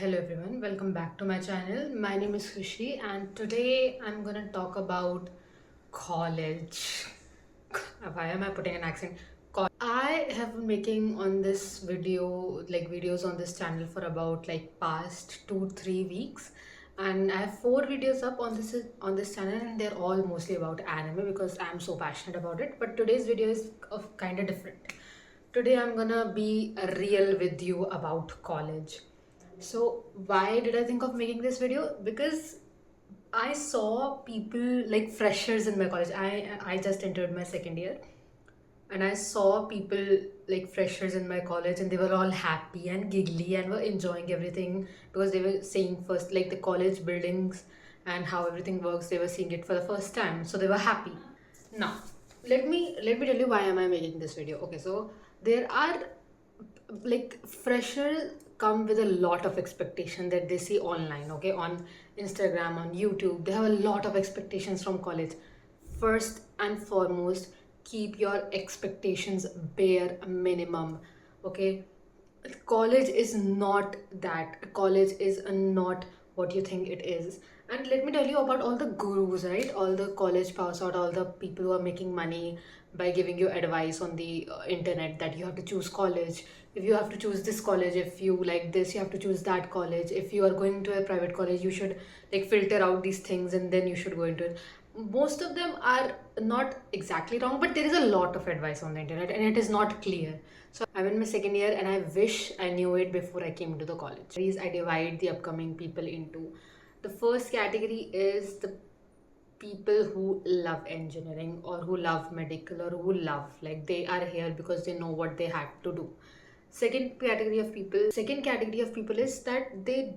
Hello everyone, welcome back to my channel. My name is Khushi and today I'm gonna talk about college. Why am I putting an accent? I have been making on this videos on this channel for about past 2-3 weeks, and I have 4 videos up on this channel, and they're all mostly about anime because I'm so passionate about it. But today's video is of kind of different. Today I'm gonna be real with you about college. So why did I think of making this video? Because I saw people like freshers in my college. I just entered my second year, and I saw people like freshers in my college, and they were all happy and giggly and were enjoying everything because they were seeing first like the college buildings and how everything works. They were seeing it for the first time, so they were happy. Now, let me tell you why am I making this video. Okay, so there are freshers come with a lot of expectation that they see online, okay, on Instagram, on YouTube. They have a lot of expectations from college. First and foremost, keep your expectations bare minimum, okay? College is not that. College is not what you think it is. And let me tell you about all the gurus, right? All the college pass out, all the people who are making money by giving you advice on the internet that you have to choose college. If you have to choose this college, if you like this, you have to choose that college. If you are going to a private college, you should like filter out these things and then you should go into it. Most of them are not exactly wrong, but there is a lot of advice on the internet and it is not clear. So I'm in my second year and I wish I knew it before I came to the college. These I divide the upcoming people into. The first category is the people who love engineering or who love medical or who love like they are here because they know what they had to do. Second category of people is that they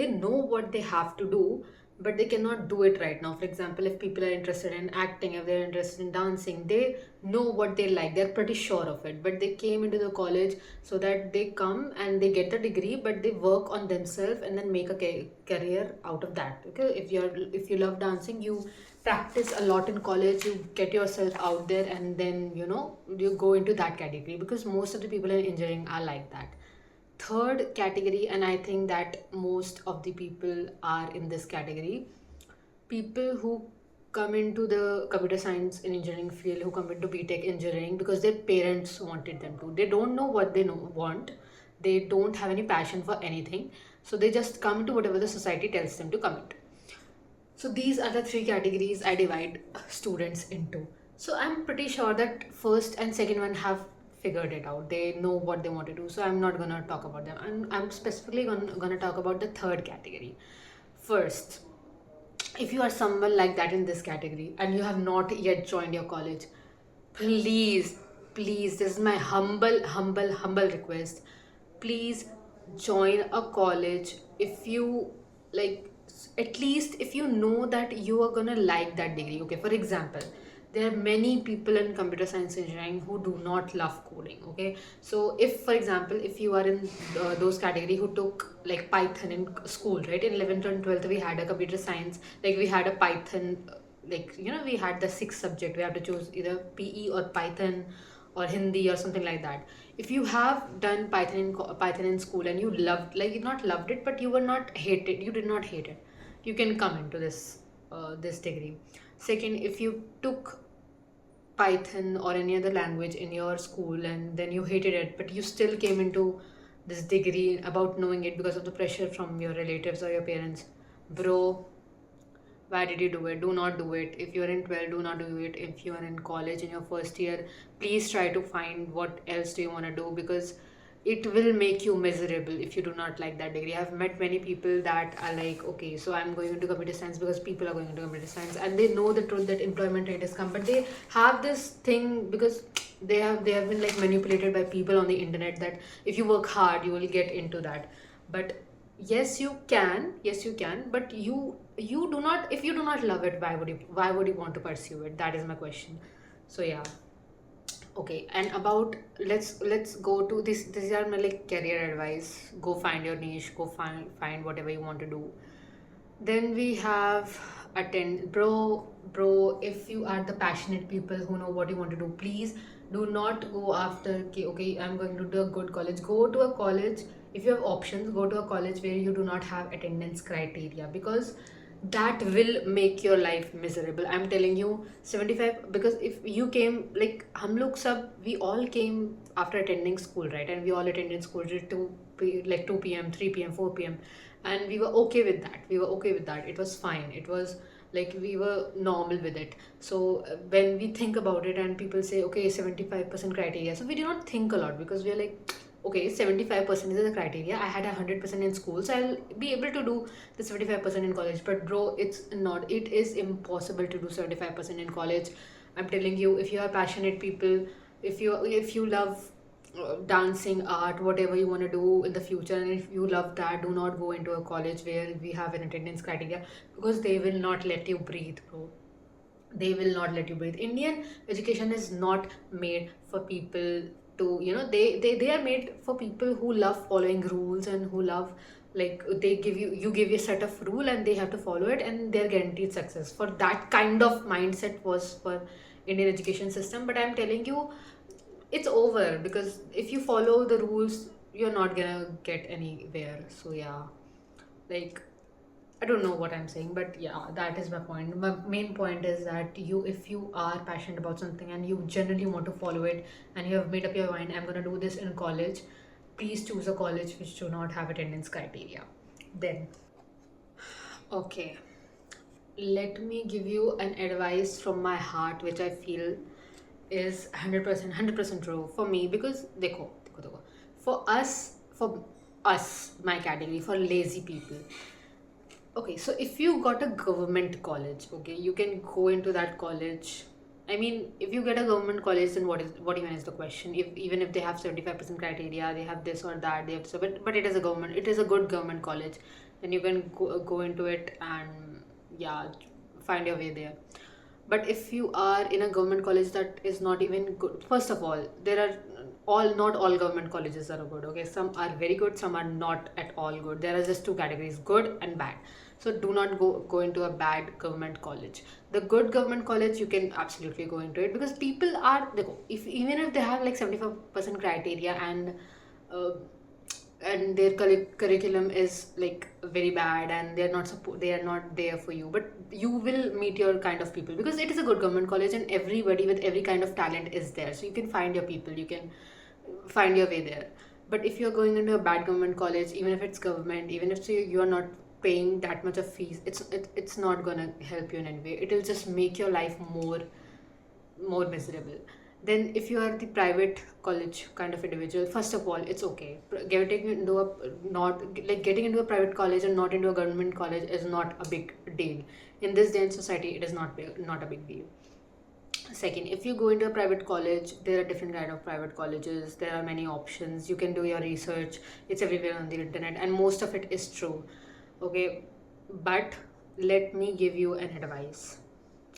know what they have to do, but they cannot do it right now. For example, if people are interested in acting, if they're interested in dancing, they know what they like, they're pretty sure of it, but they came into the college so that they come and they get the degree, but they work on themselves and then make a career out of that. Okay, if you love dancing, you practice a lot in college, you get yourself out there, and then you go into that category, because most of the people in engineering are like that. Third category, and I think that most of the people are in this category, people who come into the computer science and engineering field, who come into BTech engineering because their parents wanted them to. They don't know what they want, they don't have any passion for anything, so they just come into whatever the society tells them to come into. So these are the three categories I divide students into. So I'm pretty sure that first and second one have figured it out. They know what they want to do. So I'm not gonna talk about them. I'm specifically gonna talk about the third category. First, if you are someone like that in this category and you have not yet joined your college, please, please, this is my humble request. Please join a college if you like, at least if you know that you are gonna like that degree. Okay, for example, there are many people in computer science engineering who do not love coding. Okay, so if for example, if you are in those category who took like Python in school, right, in 11th and 12th we had a computer science, like we had a Python, we had the sixth subject, we have to choose either PE or Python or Hindi or something like that. If you have done Python in school and you loved, like you not loved it, but you were not hated, you did not hate it, you can come into this degree. Second, if you took Python or any other language in your school and then you hated it, but you still came into this degree about knowing it because of the pressure from your relatives or your parents, bro, why did you do it? Do not do it. If you're in 12, do not do it. If you are in college in your first year, please try to find what else do you want to do, because it will make you miserable if you do not like that degree. I've met many people that are like, okay, so I'm going into computer science because people are going into computer science and they know the truth that employment rate is come, but they have this thing because they have been like manipulated by people on the internet that if you work hard you will get into that. But yes you can, but you do not, if you do not love it, why would you want to pursue it? That is my question. So yeah. Okay, and about, let's go to this. These are my like career advice. Go find your niche, go find whatever you want to do. Then we have attend, bro, if you are the passionate people who know what you want to do, please do not go after, okay, I'm going to do a good college. Go to a college if you have options, go to a college where you do not have attendance criteria, because that will make your life miserable. I'm telling you, 75, because if you came like hum log sab, we all came after attending school, right? And we all attended school till 2 p.m., 3 p.m., 4 p.m., and we were okay with that. It was fine. It was like we were normal with it. So when we think about it and people say okay, 75% criteria, so we do not think a lot, because we are like, okay, 75% is the criteria. I had 100% in school, so I'll be able to do the 75% in college. But bro, it's not. It is impossible to do 75% in college. I'm telling you, if you are passionate people, if you love dancing, art, whatever you want to do in the future, and if you love that, do not go into a college where we have an attendance criteria, because they will not let you breathe, bro. They will not let you breathe. Indian education is not made for people to, they are made for people who love following rules, and who love, like, they give you give you a set of rule and they have to follow it, and they're guaranteed success. For that kind of mindset was for Indian education system. But I'm telling you, it's over, because if you follow the rules, you're not gonna get anywhere. So yeah, like, I don't know what I'm saying, but yeah, that is my point. My main point is that if you are passionate about something and you genuinely want to follow it, and you have made up your mind, I'm gonna do this in college, please choose a college which do not have attendance criteria. Then, okay, let me give you an advice from my heart, which I feel is 100% true for me. Because देखो, for us, my category, for lazy people. Okay, so if you got a government college, okay, you can go into that college. I mean, if you get a government college, then what even is the question? If even if they have 75% criteria, they have this or that, they have so, but it is a government, it is a good government college, then you can go into it and yeah, find your way there. But if you are in a government college that is not even good, first of all, there are all not all government colleges are good. Okay, some are very good, some are not at all good. There are just two categories: good and bad. So do not go into a bad government college. The good government college, you can absolutely go into it, because people are, if even if they have like 75% criteria, uh, and their curriculum is like very bad, and they are not there for you, but you will meet your kind of people, because it is a good government college and everybody with every kind of talent is there, so you can find your people, you can find your way there. But if you're going into a bad government college, even if it's government, even if you are not paying that much of fees, it's not gonna help you in any way. It will just make your life more miserable. Then if you are the private college kind of individual, first of all, it's okay. Getting into a private college and not into a government college is not a big deal. In this day and society, it is not a big deal. Second, if you go into a private college, there are different kind of private colleges. There are many options. You can do your research. It's everywhere on the internet, and most of it is true. Okay, but let me give you an advice,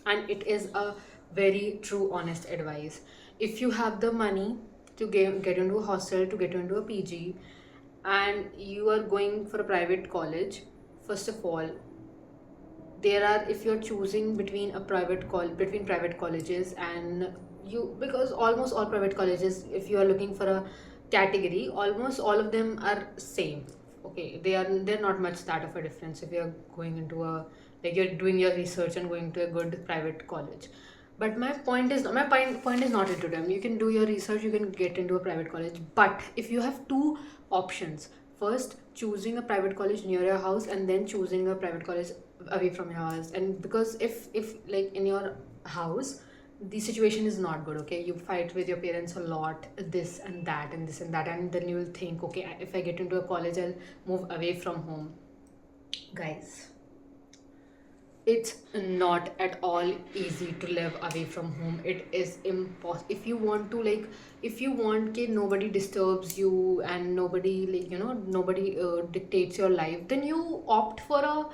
and it is a very true, honest advice. If you have the money to get into a hostel, to get into a PG, and you are going for a private college, first of all, there are, if you're choosing between between private colleges, and because almost all private colleges, if you are looking for a category, almost all of them are same. Okay, they're not much that of a difference if you're going into a, like, you're doing your research and going to a good private college. But my point is not into them. You can do your research, you can get into a private college, but if you have two options, first choosing a private college near your house, and then choosing a private college away from your house. And because if like in your house, the situation is not good, okay, you fight with your parents a lot, this and that and this and that, and then you will think, okay, if I get into a college, I'll move away from home. Guys, it's not at all easy to live away from home. It is impossible. If you want to, like, if you want that nobody disturbs you, and nobody, like, nobody dictates your life, then you opt for a,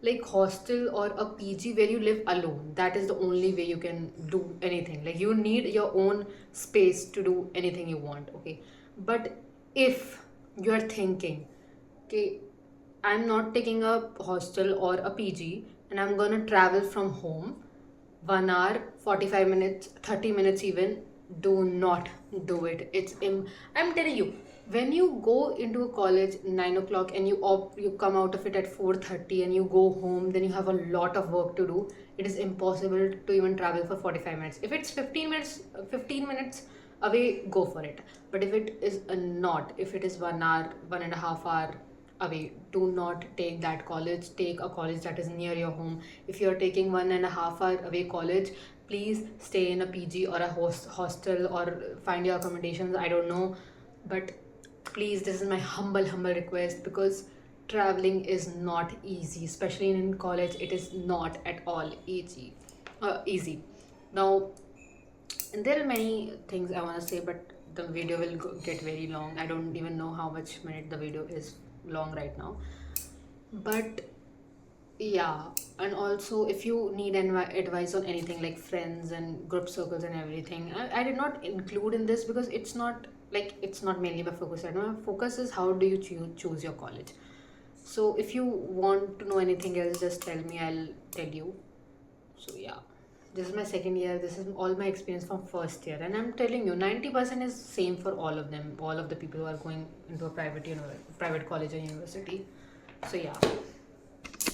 like, hostel or a PG where you live alone. That is the only way you can do anything. Like, you need your own space to do anything you want, okay? But if you are thinking, okay, I'm not taking a hostel or a PG, and I'm gonna travel from home 1 hour, 45 minutes, 30 minutes even. Do not do it. I'm telling you. when you go into a college 9 o'clock and you come out of it at 4:30 and you go home, then you have a lot of work to do. It is impossible to even travel for 45 minutes. If it's 15 minutes away, go for it. But if it is not, if it is 1 hour, 1.5 hour away, do not take that college. Take a college that is near your home. If you're taking 1.5 hour away college, please stay in a PG or a hostel, or find your accommodations. I don't know, but please, this is my humble request, because traveling is not easy, especially in college. It is not at all easy. Now, there are many things I want to say, but the video will get very long. I don't even know how much minute the video is long right now. But yeah, and also if you need advice on anything like friends and group circles and everything, I did not include in this because it's not mainly my focus right now. My focus is how do you choose your college. So if you want to know anything else, just tell me, I'll tell you. So yeah, this is my second year. This is all my experience from first year, and I'm telling you, 90% is same for all of them. All of the people who are going into a private college or university. So yeah.